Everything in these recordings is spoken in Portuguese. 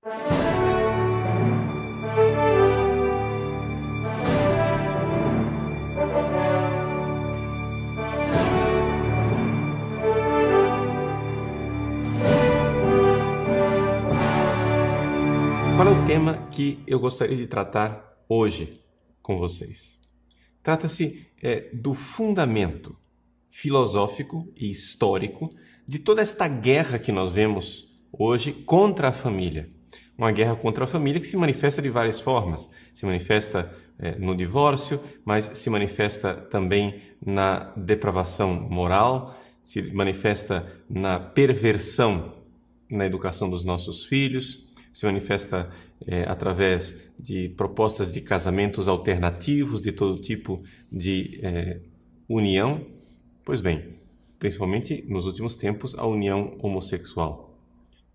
Qual é o tema que eu gostaria de tratar hoje com vocês? Trata-se do fundamento filosófico e histórico de toda esta guerra que nós vemos hoje contra a família. Uma guerra contra a família que se manifesta de várias formas. Se manifesta no divórcio, mas se manifesta também na depravação moral, se manifesta na perversão na educação dos nossos filhos, se manifesta através de propostas de casamentos alternativos, de todo tipo de união. Pois bem, principalmente nos últimos tempos, a união homossexual.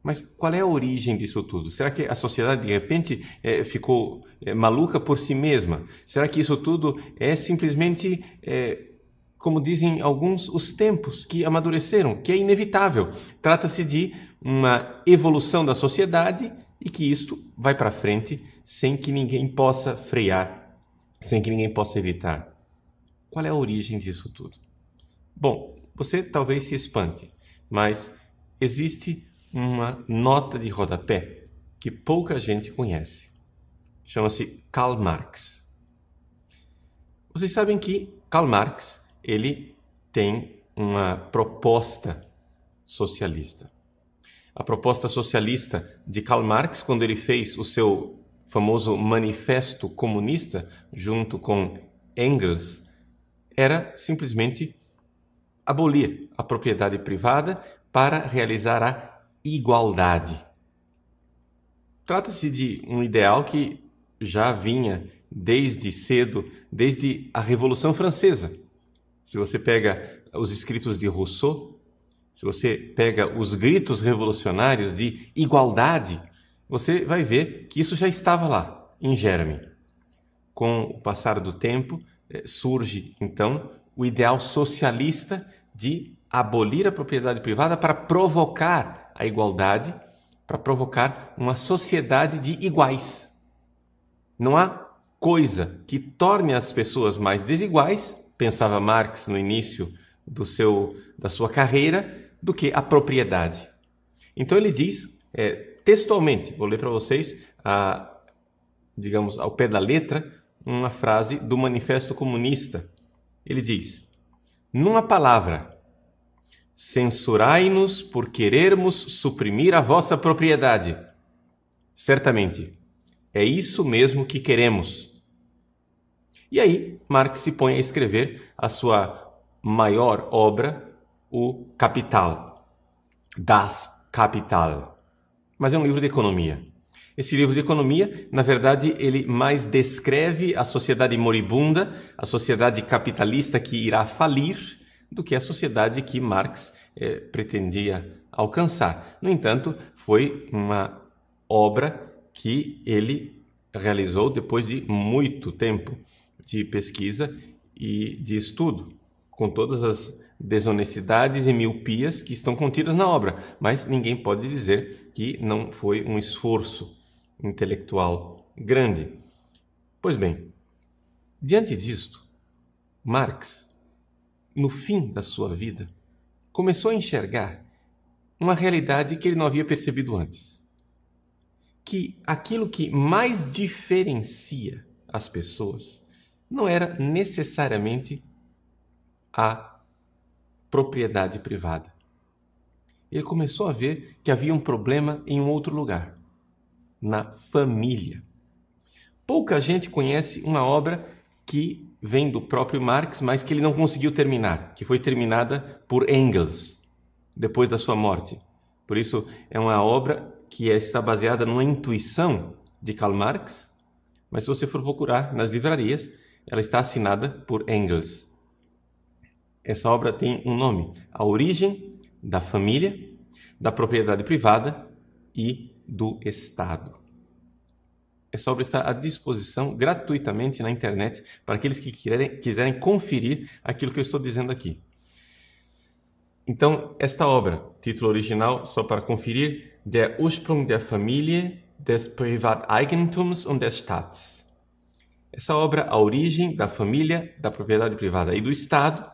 Mas qual é a origem disso tudo? Será que a sociedade, de repente, ficou maluca por si mesma? Será que isso tudo é simplesmente, como dizem alguns, os tempos que amadureceram, que é inevitável? Trata-se de uma evolução da sociedade e que isto vai para frente sem que ninguém possa frear, sem que ninguém possa evitar. Qual é a origem disso tudo? Bom, você talvez se espante, mas existe uma nota de rodapé que pouca gente conhece. Chama-se Karl Marx. Vocês sabem que Karl Marx, ele tem uma proposta socialista. A proposta socialista de Karl Marx, quando ele fez o seu famoso Manifesto Comunista, junto com Engels, era simplesmente abolir a propriedade privada para realizar a igualdade. Trata-se de um ideal que já vinha desde cedo, desde a Revolução Francesa. Se você pega os escritos de Rousseau, se você pega os gritos revolucionários de igualdade, você vai ver que isso já estava lá, em germe. Com o passar do tempo, surge, então, o ideal socialista de abolir a propriedade privada para provocar a igualdade, para provocar uma sociedade de iguais. Não há coisa que torne as pessoas mais desiguais, pensava Marx no início da sua carreira, do que a propriedade. Então ele diz, textualmente, vou ler para vocês, digamos, ao pé da letra, uma frase do Manifesto Comunista. Ele diz: numa palavra, censurai-nos por querermos suprimir a vossa propriedade. Certamente, é isso mesmo que queremos. E aí, Marx se põe a escrever a sua maior obra, o Capital, Das Kapital. Mas é um livro de economia. Esse livro de economia, na verdade, ele mais descreve a sociedade moribunda, a sociedade capitalista que irá falir, do que a sociedade que Marx pretendia alcançar. No entanto, foi uma obra que ele realizou depois de muito tempo de pesquisa e de estudo, com todas as desonestidades e miopias que estão contidas na obra, mas ninguém pode dizer que não foi um esforço intelectual grande. Pois bem, diante disto, Marx, no fim da sua vida, começou a enxergar uma realidade que ele não havia percebido antes. Que aquilo que mais diferencia as pessoas não era necessariamente a propriedade privada. Ele começou a ver que havia um problema em um outro lugar, na família. Pouca gente conhece uma obra que vem do próprio Marx, mas que ele não conseguiu terminar, que foi terminada por Engels, depois da sua morte. Por isso, é uma obra que está baseada numa intuição de Karl Marx, mas se você for procurar nas livrarias, ela está assinada por Engels. Essa obra tem um nome: A Origem da Família, da Propriedade Privada e do Estado. Essa obra está à disposição gratuitamente na internet para aqueles que quiserem conferir aquilo que eu estou dizendo aqui. Então, esta obra, título original, só para conferir, Der Ursprung der Familie, des Privateigentums und des Staats. Essa obra, A Origem da Família, da Propriedade Privada e do Estado,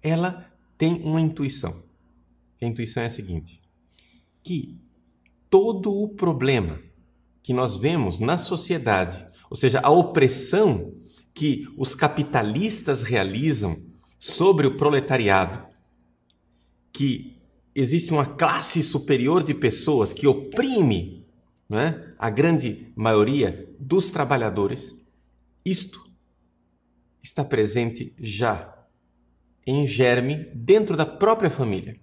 ela tem uma intuição. A intuição é a seguinte, que todo o problema que nós vemos na sociedade, ou seja, a opressão que os capitalistas realizam sobre o proletariado, que existe uma classe superior de pessoas que oprime, né, a grande maioria dos trabalhadores, isto está presente já em germe dentro da própria família.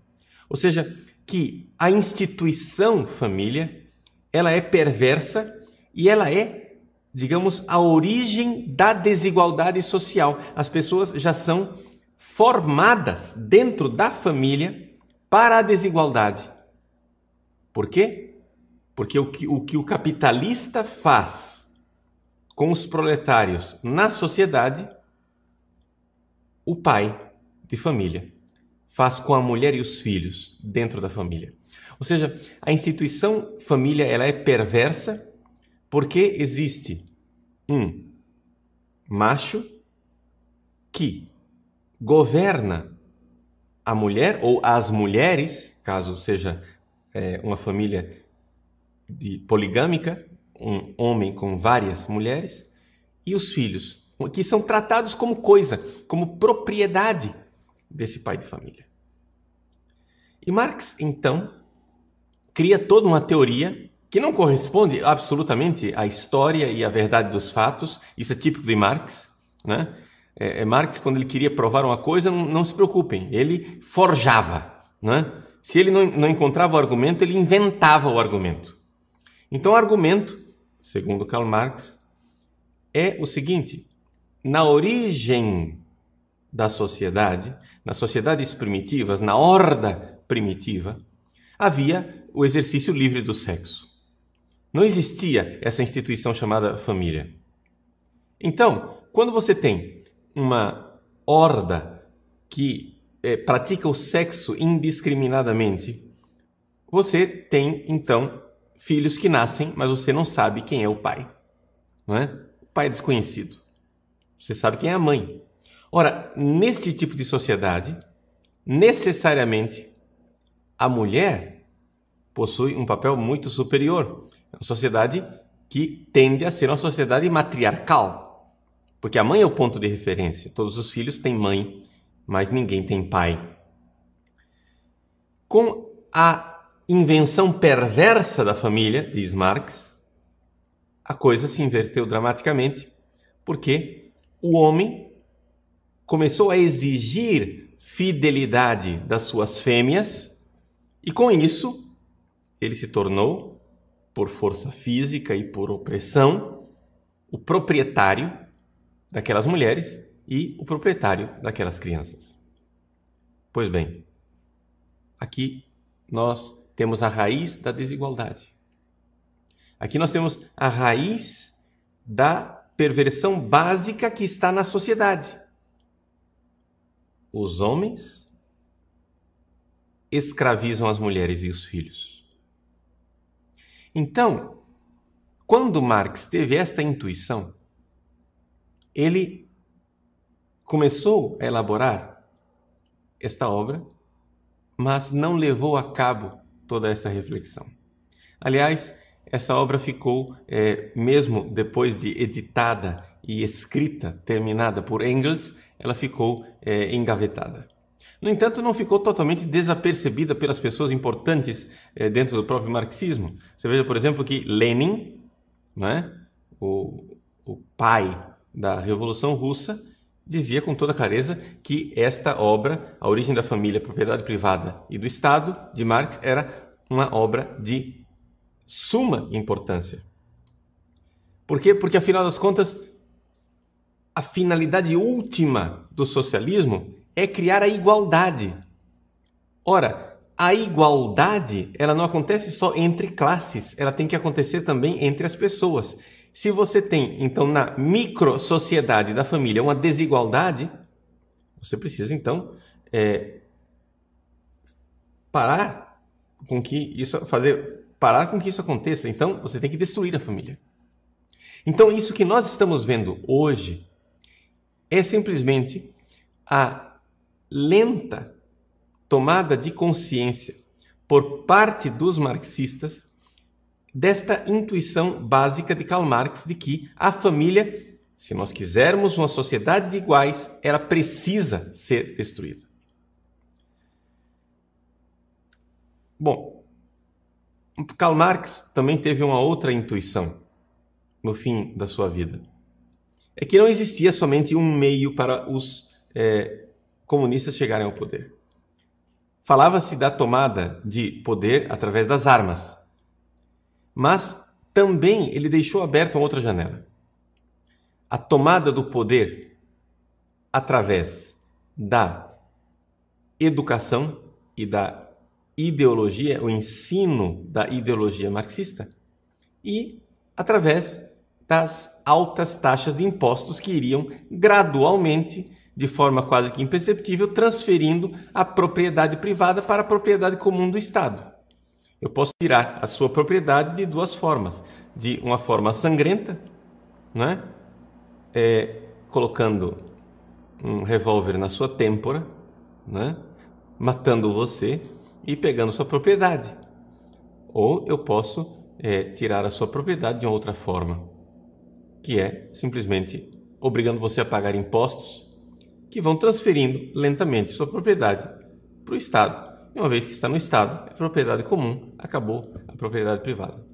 Ou seja, que a instituição família, ela é perversa e ela é, digamos, a origem da desigualdade social. As pessoas já são formadas dentro da família para a desigualdade. Por quê? Porque o que o capitalista faz com os proletários na sociedade, o pai de família faz com a mulher e os filhos dentro da família. Ou seja, a instituição família ela é perversa porque existe um macho que governa a mulher ou as mulheres, caso seja uma família poligâmica, um homem com várias mulheres, e os filhos, que são tratados como coisa, como propriedade desse pai de família. E Marx, então, cria toda uma teoria que não corresponde absolutamente à história e à verdade dos fatos. Isso é típico de Marx, né? Marx, quando ele queria provar uma coisa, não se preocupem, ele forjava, né? Se ele não encontrava o argumento, ele inventava o argumento. Então, o argumento, segundo Karl Marx, é o seguinte: na origem da sociedade, nas sociedades primitivas, na horda primitiva, havia o exercício livre do sexo. Não existia essa instituição chamada família. Então, quando você tem uma horda que pratica o sexo indiscriminadamente, você tem, então, filhos que nascem, mas você não sabe quem é o pai. Não é? O pai é desconhecido. Você sabe quem é a mãe. Ora, nesse tipo de sociedade, necessariamente, a mulher possui um papel muito superior. É uma sociedade que tende a ser uma sociedade matriarcal, porque a mãe é o ponto de referência. Todos os filhos têm mãe, mas ninguém tem pai. Com a invenção perversa da família, diz Marx, a coisa se inverteu dramaticamente, porque o homem começou a exigir fidelidade das suas fêmeas e, com isso, ele se tornou, por força física e por opressão, o proprietário daquelas mulheres e o proprietário daquelas crianças. Pois bem, aqui nós temos a raiz da desigualdade. Aqui nós temos a raiz da perversão básica que está na sociedade. Os homens escravizam as mulheres e os filhos. Então, quando Marx teve esta intuição, ele começou a elaborar esta obra, mas não levou a cabo toda essa reflexão. Aliás, essa obra ficou, mesmo depois de editada e escrita, terminada por Engels, ela ficou engavetada. No entanto, não ficou totalmente desapercebida pelas pessoas importantes dentro do próprio marxismo. Você veja, por exemplo, que Lenin, né, o pai da Revolução Russa, dizia com toda clareza que esta obra, A Origem da Família, Propriedade Privada e do Estado, de Marx, era uma obra de suma importância. Por quê? Porque, afinal das contas, a finalidade última do socialismo é criar a igualdade. Ora, a igualdade, ela não acontece só entre classes, ela tem que acontecer também entre as pessoas. Se você tem, então, na micro-sociedade da família uma desigualdade, você precisa, então, parar com que isso, parar com que isso aconteça. Então, você tem que destruir a família. Então, isso que nós estamos vendo hoje é simplesmente a lenta tomada de consciência por parte dos marxistas desta intuição básica de Karl Marx de que a família, se nós quisermos uma sociedade de iguais, ela precisa ser destruída. Bom, Karl Marx também teve uma outra intuição no fim da sua vida. É que não existia somente um meio para os comunistas chegarem ao poder. Falava-se da tomada de poder através das armas. Mas também ele deixou aberta uma outra janela. A tomada do poder através da educação e da ideologia, o ensino da ideologia marxista, e através das altas taxas de impostos que iriam gradualmente, de forma quase que imperceptível, transferindo a propriedade privada para a propriedade comum do Estado. Eu posso tirar a sua propriedade de duas formas. De uma forma sangrenta, né? Colocando um revólver na sua têmpora, né? Matando você e pegando sua propriedade. Ou eu posso tirar a sua propriedade de uma outra forma, que é simplesmente obrigando você a pagar impostos que vão transferindo lentamente sua propriedade para o Estado. E uma vez que está no Estado, é propriedade comum, acabou a propriedade privada.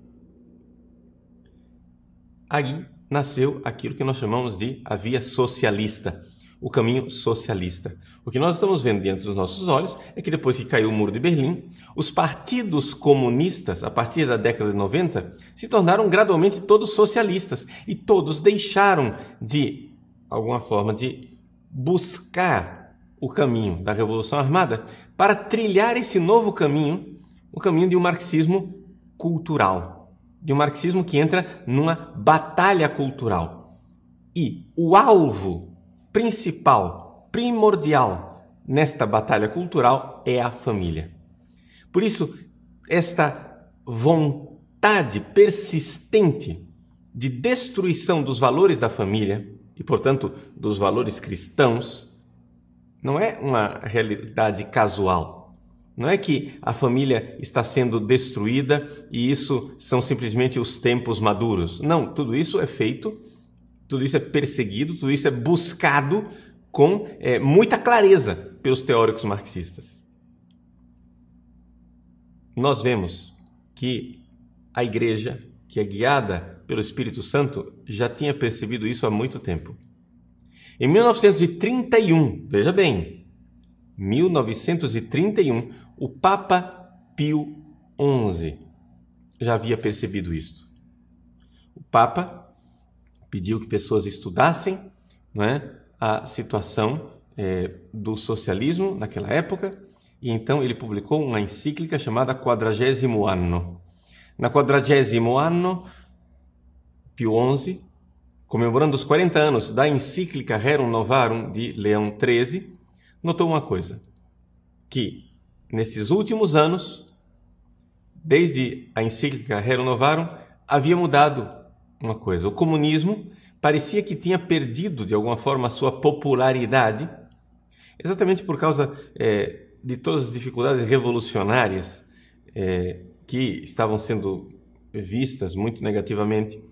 Aí nasceu aquilo que nós chamamos de a via socialista, o caminho socialista. O que nós estamos vendo diante dos nossos olhos é que depois que caiu o Muro de Berlim, os partidos comunistas, a partir da década de 90, se tornaram gradualmente todos socialistas e todos deixaram de, alguma forma, de buscar o caminho da Revolução Armada para trilhar esse novo caminho, o caminho de um marxismo cultural, de um marxismo que entra numa batalha cultural. E o alvo principal, primordial nesta batalha cultural é a família. Por isso, esta vontade persistente de destruição dos valores da família e, portanto, dos valores cristãos, não é uma realidade casual. Não é que a família está sendo destruída e isso são simplesmente os tempos maduros. Não, tudo isso é feito, tudo isso é perseguido, tudo isso é buscado com muita clareza pelos teóricos marxistas. Nós vemos que a Igreja, que é guiada pelo Espírito Santo, já tinha percebido isso há muito tempo. Em 1931, veja bem, 1931, o Papa Pio XI já havia percebido isso. O Papa pediu que pessoas estudassem, não é, a situação do socialismo naquela época, e então ele publicou uma encíclica chamada Quadragésimo Anno. Na Quadragésimo Anno, Pio XI, comemorando os 40 anos da encíclica Rerum Novarum de Leão XIII, notou uma coisa, que nesses últimos anos, desde a encíclica Rerum Novarum, havia mudado uma coisa. O comunismo parecia que tinha perdido, de alguma forma, a sua popularidade, exatamente por causa de todas as dificuldades revolucionárias que estavam sendo vistas muito negativamente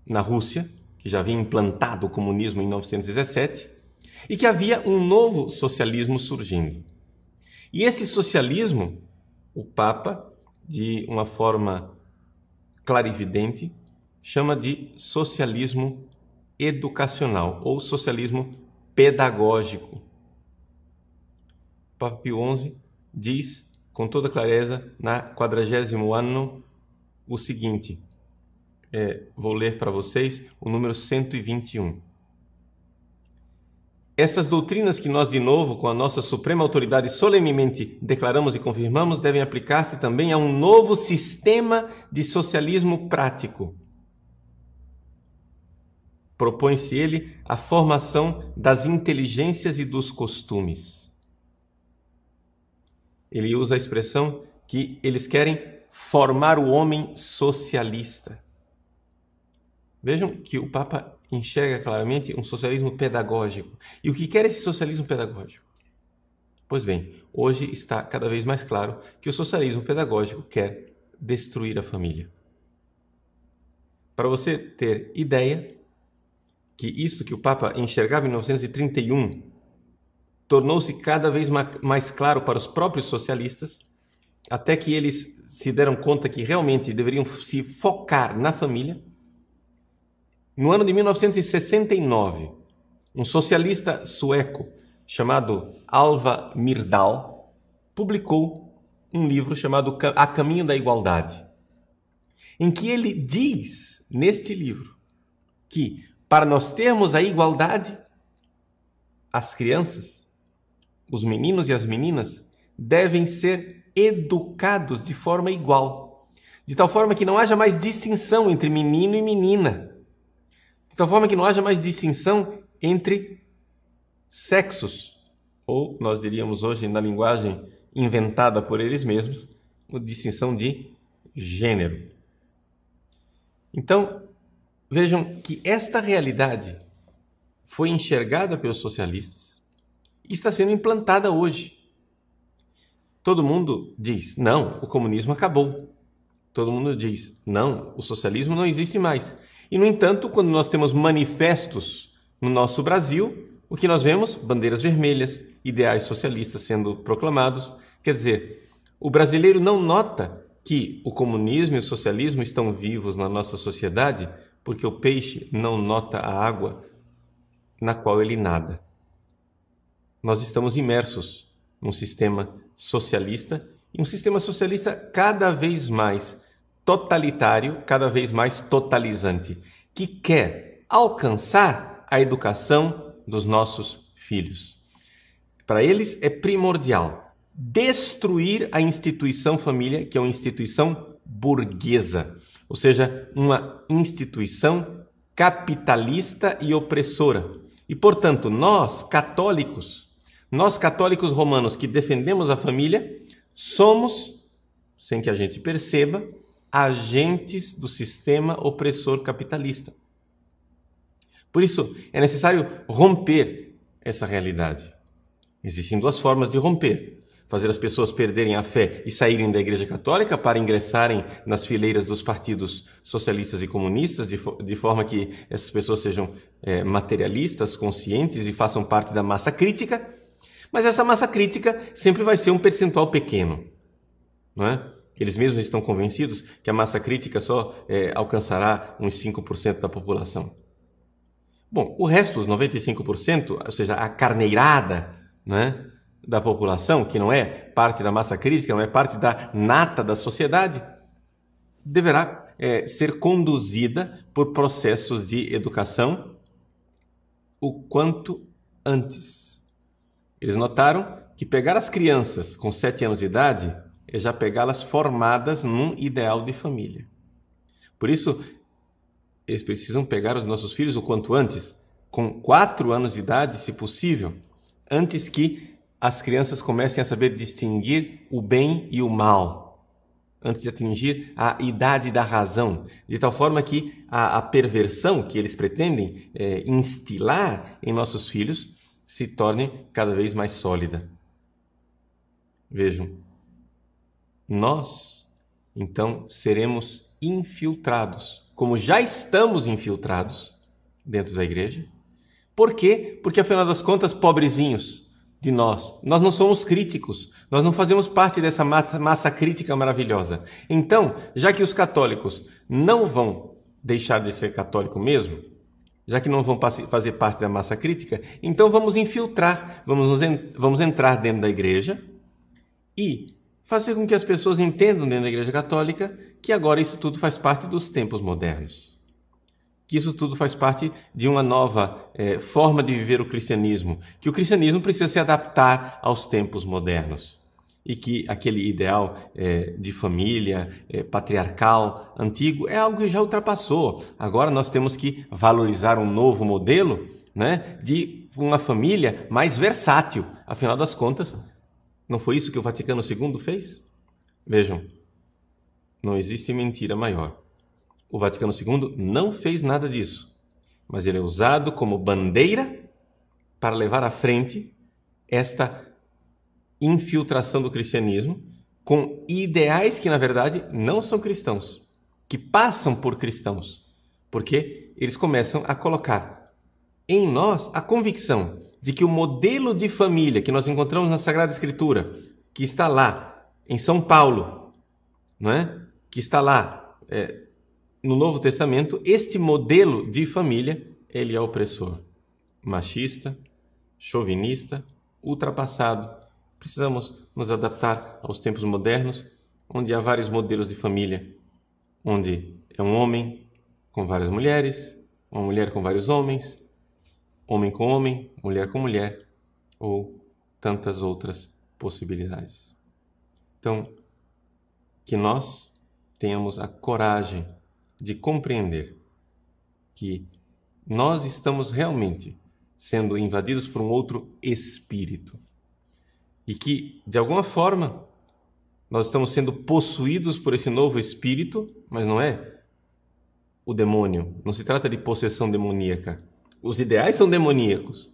na Rússia, que já havia implantado o comunismo em 1917, e que havia um novo socialismo surgindo. E esse socialismo, o Papa, de uma forma clarividente, chama de socialismo educacional ou socialismo pedagógico. O Papa Pio XI diz com toda clareza na 40º Anno o seguinte, vou ler para vocês o número 121. Essas doutrinas que nós, de novo, com a nossa suprema autoridade, solenemente declaramos e confirmamos, devem aplicar-se também a um novo sistema de socialismo prático. Propõe-se ele a formação das inteligências e dos costumes. Ele usa a expressão que eles querem formar o homem socialista. Vejam que o Papa enxerga claramente um socialismo pedagógico. E o que quer esse socialismo pedagógico? Pois bem, hoje está cada vez mais claro que o socialismo pedagógico quer destruir a família. Para você ter ideia que isto que o Papa enxergava em 1931 tornou-se cada vez mais claro para os próprios socialistas, até que eles se deram conta que realmente deveriam se focar na família. No ano de 1969, um socialista sueco chamado Alva Myrdal publicou um livro chamado A Caminho da Igualdade, em que ele diz, neste livro, que para nós termos a igualdade, as crianças, os meninos e as meninas, devem ser educados de forma igual, de tal forma que não haja mais distinção entre menino e menina, de tal forma que não haja mais distinção entre sexos, ou nós diríamos hoje na linguagem inventada por eles mesmos, uma distinção de gênero. Então, vejam que esta realidade foi enxergada pelos socialistas e está sendo implantada hoje. Todo mundo diz, não, o comunismo acabou. Todo mundo diz, não, o socialismo não existe mais. E, no entanto, quando nós temos manifestos no nosso Brasil, o que nós vemos? Bandeiras vermelhas, ideais socialistas sendo proclamados. Quer dizer, o brasileiro não nota que o comunismo e o socialismo estão vivos na nossa sociedade porque o peixe não nota a água na qual ele nada. Nós estamos imersos num sistema socialista, e um sistema socialista cada vez mais totalitário, cada vez mais totalizante, que quer alcançar a educação dos nossos filhos. Para eles é primordial destruir a instituição família, que é uma instituição burguesa, ou seja, uma instituição capitalista e opressora. E, portanto, nós católicos romanos que defendemos a família, somos, sem que a gente perceba, agentes do sistema opressor capitalista. Por isso, é necessário romper essa realidade. Existem duas formas de romper: fazer as pessoas perderem a fé e saírem da Igreja Católica para ingressarem nas fileiras dos partidos socialistas e comunistas, de forma que essas pessoas sejam materialistas, conscientes e façam parte da massa crítica. Mas essa massa crítica sempre vai ser um percentual pequeno, não é? Eles mesmos estão convencidos que a massa crítica só alcançará uns 5% da população. Bom, o resto, os 95%, ou seja, a carneirada, né, da população, que não é parte da massa crítica, não é parte da nata da sociedade, deverá ser conduzida por processos de educação o quanto antes. Eles notaram que pegar as crianças com 7 anos de idade é já pegá-las formadas num ideal de família. Por isso, eles precisam pegar os nossos filhos o quanto antes, com 4 anos de idade, se possível, antes que as crianças comecem a saber distinguir o bem e o mal, antes de atingir a idade da razão, de tal forma que a perversão que eles pretendem instilar em nossos filhos se torne cada vez mais sólida. Vejam, nós, então, seremos infiltrados, como já estamos infiltrados dentro da igreja. Por quê? Porque, afinal das contas, pobrezinhos de nós não somos críticos, nós não fazemos parte dessa massa crítica maravilhosa. Então, já que os católicos não vão deixar de ser católico mesmo, já que não vão fazer parte da massa crítica, então vamos infiltrar, vamos entrar dentro da igreja e fazer com que as pessoas entendam dentro da Igreja Católica que agora isso tudo faz parte dos tempos modernos, que isso tudo faz parte de uma nova forma de viver o cristianismo, que o cristianismo precisa se adaptar aos tempos modernos e que aquele ideal de família patriarcal antigo é algo que já ultrapassou. Agora nós temos que valorizar um novo modelo, né, de uma família mais versátil. Afinal das contas, não foi isso que o Vaticano II fez? Vejam, Não existe mentira maior. O Vaticano II não fez nada disso, mas ele é usado como bandeira para levar à frente esta infiltração do cristianismo com ideais que, na verdade, não são cristãos, que passam por cristãos, porque eles começam a colocar em nós a convicção de que o modelo de família que nós encontramos na Sagrada Escritura, que está lá em São Paulo, não é? Que está lá no Novo Testamento, este modelo de família, ele é opressor, machista, chauvinista, ultrapassado. Precisamos nos adaptar aos tempos modernos, onde há vários modelos de família, onde é um homem com várias mulheres, uma mulher com vários homens, homem com homem, mulher com mulher, ou tantas outras possibilidades. Então, que nós tenhamos a coragem de compreender que nós estamos realmente sendo invadidos por um outro espírito e que, de alguma forma, nós estamos sendo possuídos por esse novo espírito, mas não é o demônio, não se trata de possessão demoníaca. Os ideais são demoníacos,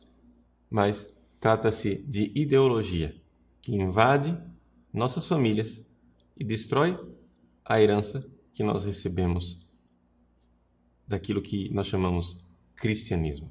mas trata-se de ideologia que invade nossas famílias e destrói a herança que nós recebemos daquilo que nós chamamos cristianismo.